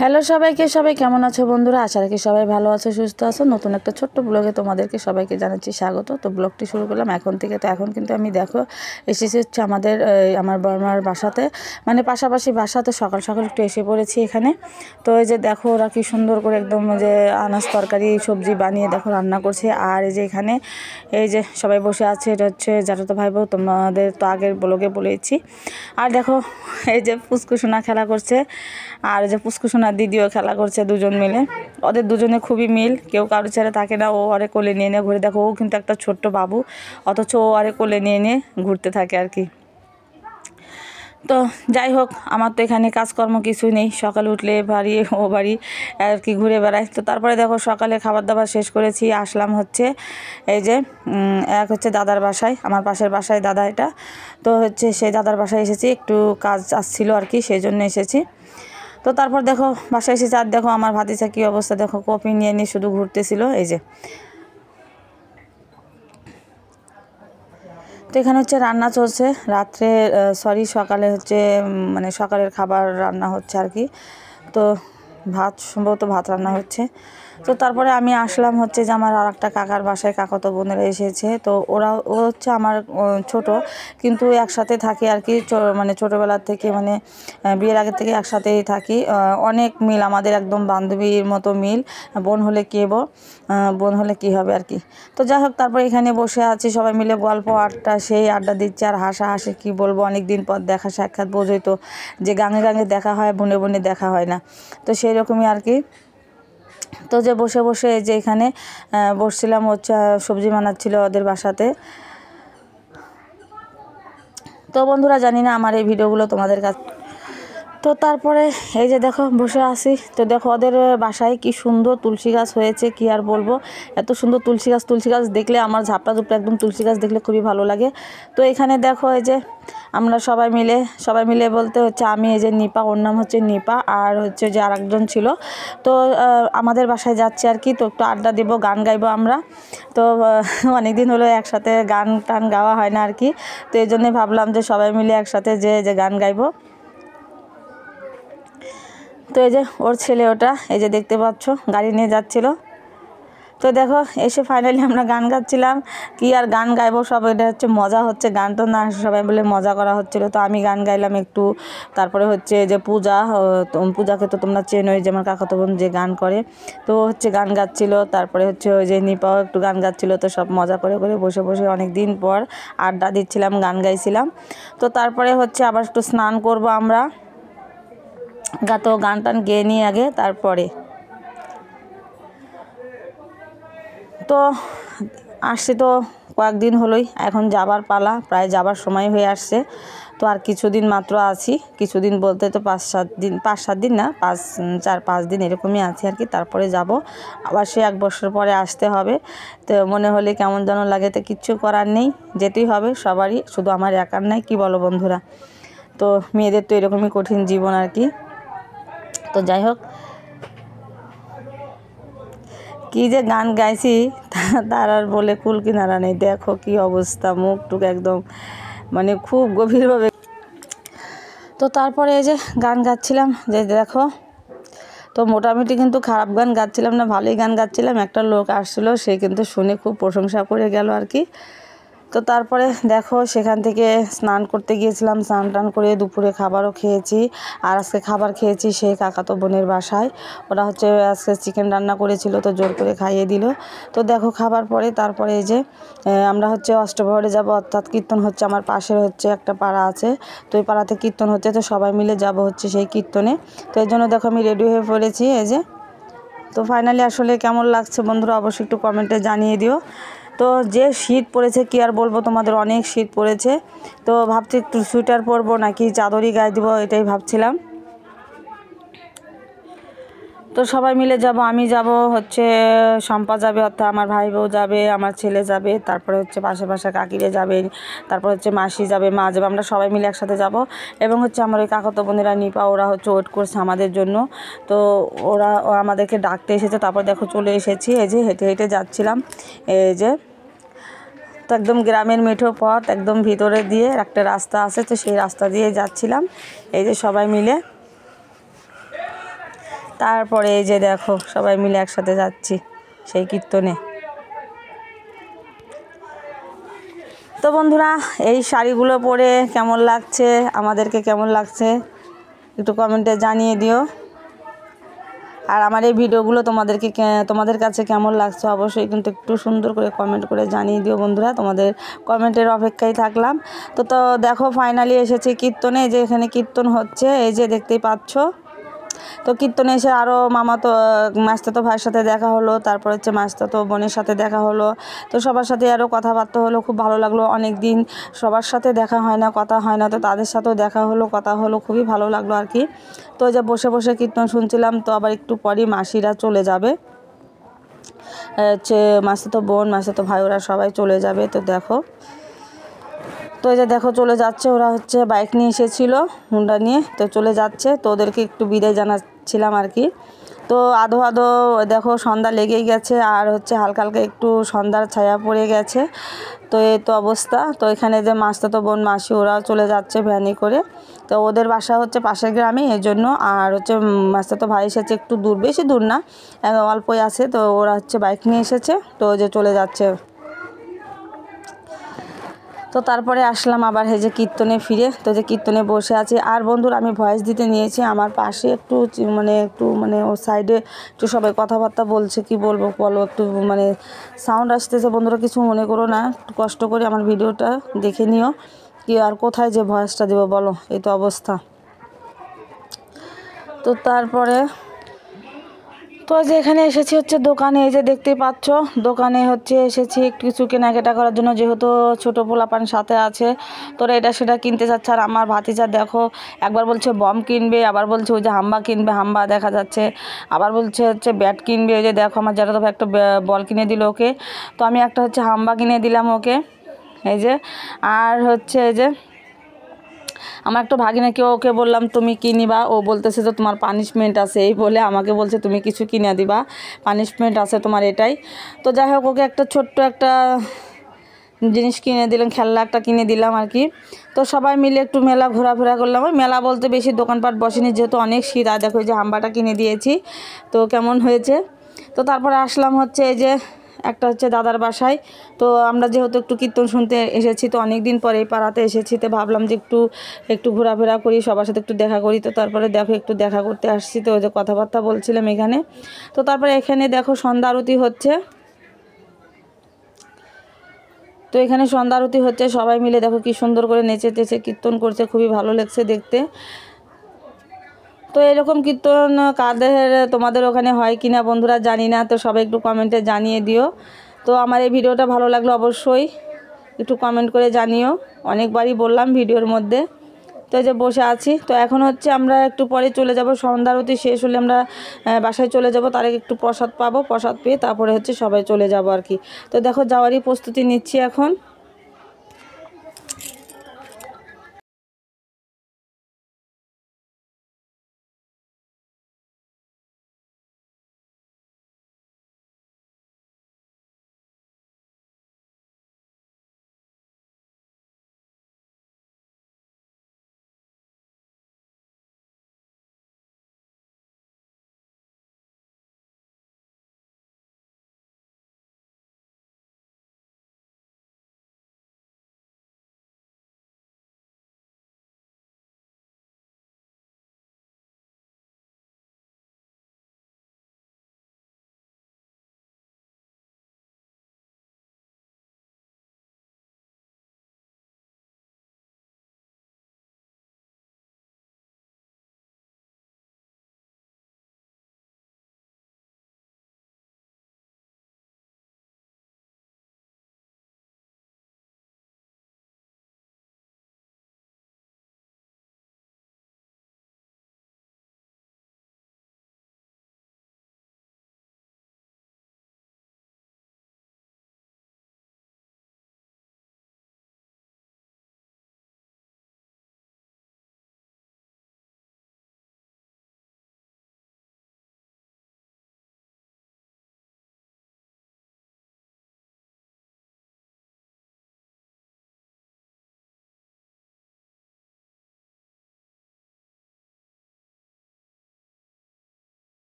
Hello সবাইকে, সবাই কেমন আছো বন্ধুরা? আশা রাখি সবাই ভালো আছো, সুস্থ আছো। নতুন একটা ছোট্ট ব্লগে তোমাদেরকে সবাইকে জানাচ্ছি স্বাগত। তো ব্লগটি শুরু করলাম এখন থেকে। তো এখন কিন্তু আমি দেখো এসেছি হচ্ছে আমার বর্মার বাসাতে, মানে পাশাপাশি বাসাতে। সকাল সকাল একটু এসে পড়েছি এখানে। তো এই যে দেখো ওরা কি সুন্দর করে একদম যে আনাজ তরকারি সবজি বানিয়ে দেখো রান্না করছে। আর এই যে এখানে এই যে সবাই বসে আছে, এটা হচ্ছে জ্যাঠাতো ভাই বোন, তোমাদের তো আগের ব্লগে বলেছি। আর দেখো এই যে পুচকুসোনা খেলা করছে, আর যে পুচকুসোনা দিদিও খেলা করছে, দুজন মিলে। ওদের দুজনে খুবই মিল, কেউ কারো ছেড়ে থাকে না। ও আরে কোলে নিয়ে নিয়ে ঘুরে, দেখো ও কিন্তু একটা ছোট্ট বাবু, অথচ ও আরে কোলে নিয়ে নিয়ে ঘুরতে থাকে আর কি। তো যাই হোক, আমার তো এখানে কাজকর্ম কিছুই নেই, সকালে উঠলে বাড়ি ও বাড়ি আর কি ঘুরে বেড়ায়। তো তারপরে দেখো সকালে খাবার দাবার শেষ করেছি, আসলাম হচ্ছে এই যে এক হচ্ছে দাদার বাসায়, আমার পাশের বাসায় দাদা এটা। তো হচ্ছে সেই দাদার বাসায় এসেছি, একটু কাজ আসছিল আর কি, সেই জন্য এসেছি। তো তারপর দেখো বাসায় এসেছি, আর দেখো আমার ভাতিজা কী অবস্থা, দেখো কফি নিয়ে নিয়ে শুধু ঘুরতেছিল এই যে। তো এখানে হচ্ছে রান্না চলছে রাত্রে, সকালে হচ্ছে মানে সকালের খাবার রান্না হচ্ছে আর কি। তো সম্ভবত ভাত রান্না হচ্ছে। তো তারপরে আমি আসলাম হচ্ছে যে আমার আর একটা কাকার বাসায়, কাকাতো বোনেরা এসেছে। তো ও হচ্ছে আমার ছোট, কিন্তু একসাথে থাকি আর কি, মানে ছোটোবেলার থেকে, মানে বিয়ের আগে থেকে একসাথেই থাকি। অনেক মিল আমাদের, একদম বান্ধবীর মতো মিল। বোন হলে বোন হলে কী হবে আর কি। তো যাই হোক, তারপর এখানে বসে আছি সবাই মিলে, গল্প সেই আড্ডা দিচ্ছে আর হাসাহাসি, কী বলবো, অনেক দিন পর দেখা সাক্ষাৎ, বোঝোই তো যে গাঙে গাঙে দেখা হয়, বনে বনে দেখা হয় না। তো সেই রকমই আর কি। তো যে বসে বসে যে এখানে বসছিলাম, হচ্ছে সবজি বানাচ্ছিল ওদের বাসাতে। তো বন্ধুরা, জানি না আমার এই ভিডিওগুলো তোমাদের কাছে। তো তারপরে এই যে দেখো বসে আছি, তো দেখো ওদের বাসায় কি সুন্দর তুলসী গাছ হয়েছে, কি আর বলবো। এত সুন্দর তুলসী গাছ দেখলে আমার ঝাপটা ঝুপটা একদম তুলসী গাছ দেখলে খুবই ভালো লাগে। তো এখানে দেখো এই যে আমরা সবাই মিলে বলতে হচ্ছে আমি, এই যে নিপা, ওর নাম হচ্ছে নিপা, আর হচ্ছে যে আরেকজন ছিল। তো আমাদের বাসায় যাচ্ছে আর কি। তো একটু আড্ডা দেবো, গান গাইবো আমরা। তো অনেক দিন হলো একসাথে গান টান গাওয়া হয় না আর কি। তো এই জন্যে ভাবলাম যে সবাই মিলে একসাথে যে গান গাইবো। তো এই যে ওর ছেলে, ওটা এই যে দেখতে পাচ্ছ গাড়ি নিয়ে যাচ্ছিল। তো দেখো এসে ফাইনালি আমরা গান গাচ্ছিলাম, কি আর গান গাইবো, সব এটা হচ্ছে মজা হচ্ছে, গান তো না, সবাই বলে মজা করা হচ্ছিল। তো আমি গান গাইলাম একটু। তারপরে হচ্ছে যে পূজাকে তো তোমরা চেনোই, যে আমার কাকাতো বোন যে গান করে, তো হচ্ছে গান গাচ্ছিল। তারপরে হচ্ছে ওই যে নিপাও একটু গান গাচ্ছিল। তো সব মজা করে করে বসে বসে অনেক দিন পর আড্ডা দিচ্ছিলাম, গান গাইছিলাম। তো তারপরে হচ্ছে আবার একটু স্নান করব আমরা, তো গান টান গেয়ে নিয়ে আগে তারপরে। তো আসছি তো কয়েকদিন হলোই, এখন যাবার পালা, প্রায় যাবার সময় হয়ে আসছে। তো আর কিছুদিন মাত্র আছি, কিছুদিন বলতে তো 5-7 দিন না, 4-5 দিন এরকমই আছি আর কি। তারপরে যাব আবার, সে 1 বছর পরে আসতে হবে। তো মনে হলে কেমন যেন লাগে, তো কিচ্ছু করার নেই, যেতেই হবে সবারই, শুধু আমার একার নাই, কি বলো বন্ধুরা? তো মেয়েদের তো এরকমই কঠিন জীবন আর কি। তো যাই হোক, কি যে গান গাইছি তার আর বলে কুল কিনারা নেই। দেখো কি অবস্থা, মুখ টুক একদম মানে খুব গভীরভাবে। তো তারপরে এই যে গান গাচ্ছিলাম, যে দেখো, তো মোটামুটি কিন্তু খারাপ গান গাচ্ছিলাম না, ভালোই গান গাচ্ছিলাম। একটা লোক আসছিলো, সে কিন্তু শুনে খুব প্রশংসা করে গেল আর কি। তো তারপরে দেখো সেখান থেকে স্নান করতে গিয়েছিলাম, স্নান টান করে দুপুরে খাবারও খেয়েছি। আর আজকে খাবার খেয়েছি সেই কাকাতো বোনের বাসায়, ওরা হচ্ছে আজকে চিকেন রান্না করেছিল, তো জোর করে খাইয়ে দিল। তো দেখো খাবার পরে তারপরে এই যে আমরা হচ্ছে অষ্টপ্রহরে যাব, অর্থাৎ কীর্তন হচ্ছে, আমার পাশের হচ্ছে একটা পাড়া আছে, তো ওই পাড়াতে কীর্তন হচ্ছে, তো সবাই মিলে যাব হচ্ছে সেই কীর্তনে। তো এই জন্য দেখো আমি রেডি হয়ে পড়েছি এই যে। তো ফাইনালি আসলে কেমন লাগছে বন্ধুরা, অবশ্যই একটু কমেন্টে জানিয়ে দিও। তো যে শীত পড়েছে, কি আর বলবো তোমাদের, অনেক শীত পড়েছে। তো ভাবছি একটু সোয়েটার পরবো নাকি চাদরই গায়ে দিব, এটাই ভাবছিলাম। তো সবাই মিলে যাব, আমি যাব হচ্ছে, শম্পা যাবে অর্থাৎ আমার ভাই বউ যাবে, আমার ছেলে যাবে, তারপরে হচ্ছে পাশে কাকিরে যাবে, তারপর হচ্ছে মাসি যাবে, মা যাবে, আমরা সবাই মিলে একসাথে যাব। এবং হচ্ছে আমার ওই কাকাতো বোনেরা নিপা, ওরা হচ্ছে ওয়েট করছে আমাদের জন্য। তো ওরা আমাদেরকে ডাকতে এসেছে। তারপর দেখো চলে এসেছি, এই যে হেঁটে হেঁটে যাচ্ছিলাম এই যে। তো একদম গ্রামের মেঠো পথ, একদম ভিতরে দিয়ে একটা রাস্তা আছে, তো সেই রাস্তা দিয়ে যাচ্ছিলাম এই যে সবাই মিলে। তারপরে এই যে দেখো সবাই মিলে একসাথে যাচ্ছি সেই কীর্তনে। তো বন্ধুরা, এই শাড়িগুলো পরে কেমন লাগছে, আমাদেরকে কেমন লাগছে একটু কমেন্টে জানিয়ে দিও। আর আমার এই ভিডিওগুলো তোমাদের কাছে কেমন লাগছে অবশ্যই কিন্তু একটু সুন্দর করে কমেন্ট করে জানিয়ে দিও বন্ধুরা, তোমাদের কমেন্টের অপেক্ষায় থাকলাম। তো দেখো ফাইনালি এসেছি কীর্তনে, যে এখানে কীর্তন হচ্ছে, এই যে দেখতেই পাচ্ছ। তো কীর্তনে এসে আরও মাস্তাতো ভাইয়ের সাথে দেখা হলো, তারপর হচ্ছে মাস্তাতো বোনের সাথে দেখা হলো। তো সবার সাথে আরও কথাবার্তা হলো, খুব ভালো লাগলো। অনেক দিন সবার সাথে দেখা হয় না, কথা হয় না, তো তাদের সাথেও দেখা হলো, কথা হলো, খুবই ভালো লাগলো আর কি। তো যে বসে বসে কীর্তন শুনছিলাম। তো আবার একটু পরই মাসিরা চলে যাবে, হচ্ছে মাস্তাতো বোন মাস্তাতো ভাই ওরা সবাই চলে যাবে। তো দেখো, তো এই যে দেখো চলে যাচ্ছে, ওরা হচ্ছে বাইক নিয়ে এসেছিলো হুন্ডা নিয়ে, তো চলে যাচ্ছে। তো ওদেরকে একটু বিদায় জানাচ্ছিলাম আর কি। তো আধো আধো দেখো সন্ধ্যা লেগেই গেছে, আর হচ্ছে হালকা হালকা একটু সন্ধ্যার ছায়া পড়ে গেছে। তো এই তো অবস্থা। তো এখানে যে মাস্তাতো বোন মাসি ওরাও চলে যাচ্ছে ভ্যানে করে। তো ওদের বাসা হচ্ছে পাশের গ্রামে, এই জন্য। আর হচ্ছে মাস্তাতো ভাই এসেছে একটু দূর, বেশি দূর না, অল্পই আছে। তো ওরা হচ্ছে বাইক নিয়ে এসেছে, তো যে চলে যাচ্ছে। তো তারপরে আসলাম আবার এই যে কীর্তনে ফিরে। তো যে কীর্তনে বসে আছি। আর বন্ধুরা, আমি ভয়েস দিতে নিয়েছি, আমার পাশে একটু মানে ওর সাইডে একটু সবাই কথাবার্তা বলছে, কি বলবো বলো, একটু মানে সাউন্ড আসতেছে। বন্ধুরা কিছু মনে করো না, একটু কষ্ট করে আমার ভিডিওটা দেখে নিও। কি আর কোথায় যে ভয়েসটা দেবো বলো, এই তো অবস্থা। তো তারপরে তো যে এখানে এসেছি হচ্ছে দোকানে, এই যে দেখতেই পাচ্ছ, দোকানে হচ্ছে এসেছি কিছু কেনাকাটা করার জন্য, যেহেতু ছোটো পোলাপান সাথে আছে। তোরা এটা সেটা কিনতে চাচ্ছে। আর আমার ভাতিজা দেখো, একবার বলছে বম কিনবে, আবার বলছে ওই যে হাম্বা কিনবে, হাম্বা দেখা যাচ্ছে, আবার বলছে হচ্ছে ব্যাট কিনবে। ওই যে দেখো আমার যারা তো একটা বল কিনে দিল ওকে, তো আমি একটা হচ্ছে হাম্বা কিনে দিলাম ওকে, এই যে। আর হচ্ছে এই যে আমার একটা ভাগিনাকে, ওকে বললাম তুমি কি নিবা, ও বলতেছে তো তোমার পানিশমেন্ট আছে, এই বলে আমাকে বলছে তুমি কিছু কিনে দিবা, পানিশমেন্ট আছে তোমার এটাই। তো যাই হোক, ওকে একটা ছোট্ট একটা জিনিস কিনে দিলাম, খেলনা একটা কিনে দিলাম আর কি। তো সবাই মিলে একটু মেলা ঘোরাফেরা করলাম। ওই মেলা বলতে বেশি দোকানপাট বসেনি, যেহেতু অনেক শীত। আর দেখো যে হাম্বাটা কিনে দিয়েছি, তো কেমন হয়েছে। তো তারপরে আসলাম হচ্ছে এই যে একটা হচ্ছে দাদার বাসায়। তো আমরা যেহেতু একটু কীর্তন শুনতে এসেছি, তো অনেক দিন পরে এই পাড়াতে এসেছি, তো ভাবলাম যে একটু ঘোরাফেরা করি, সবার সাথে একটু দেখা করি। তো তারপরে দেখো একটু দেখা করতে আসছি, তো ওই যে কথাবার্তা বলছিলাম এখানে। তো তারপরে এখানে দেখো সন্ধ্যা আরতি হচ্ছে। তো এখানে সন্ধ্যা আরতি হচ্ছে, সবাই মিলে দেখো কি সুন্দর করে নেচে টেচে কীর্তন করছে, খুবই ভালো লাগছে দেখতে। তো এরকম কীর্তন তোমাদের ওখানে হয় কিনা বন্ধুরা জানি না, তো সবাই একটু কমেন্টে জানিয়ে দিও। তো আমার এই ভিডিওটা ভালো লাগলো অবশ্যই একটু কমেন্ট করে জানিও, অনেকবারই বললাম ভিডিওর মধ্যে। তো এই যে বসে আছি। তো এখন হচ্ছে আমরা একটু পরে চলে যাব, সন্ধ্যা আরতি শেষ হলে আমরা বাসায় চলে যাব, তার আগে একটু প্রসাদ পাবো, প্রসাদ পেয়ে তারপরে হচ্ছে সবাই চলে যাব আর কি। তো দেখো যাওয়ারই প্রস্তুতি নিচ্ছি এখন।